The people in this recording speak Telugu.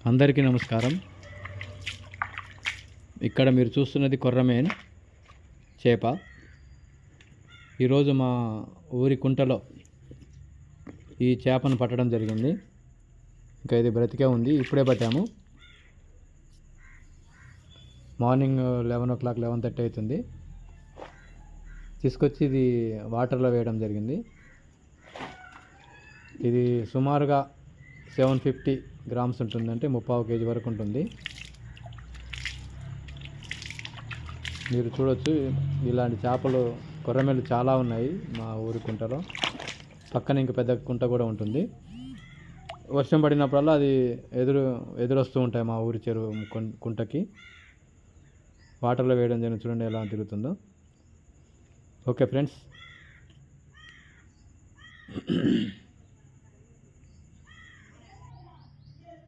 అందరికీ నమస్కారం. ఇక్కడ మీరు చూస్తున్నది కొర్రమేన్ చేప. ఈరోజు మా ఊరి కుంటలో ఈ చేపను పట్టడం జరిగింది. ఇంకా ఇది బ్రతికే ఉంది, ఇప్పుడే పట్టాము. మార్నింగ్ 11 o'clock 11:30 అవుతుంది. తీసుకొచ్చి ఇది వాటర్లో వేయడం జరిగింది. ఇది సుమారుగా 750 grams ఉంటుందంటే 3/4 kg వరకు ఉంటుంది. మీరు చూడొచ్చు, ఇలాంటి చేపలు కొర్రమేలు చాలా ఉన్నాయి మా ఊరి కుంటలో. పక్కన ఇంక పెద్ద కుంట కూడా ఉంటుంది. వర్షం పడినప్పుడల్లా అది ఎదురొస్తూ ఉంటాయి మా ఊరి చెరువు కుంటకి. వాటర్లో వేయడం జరిగింది, చూడండి ఎలా తిరుగుతుందో. Okay friends.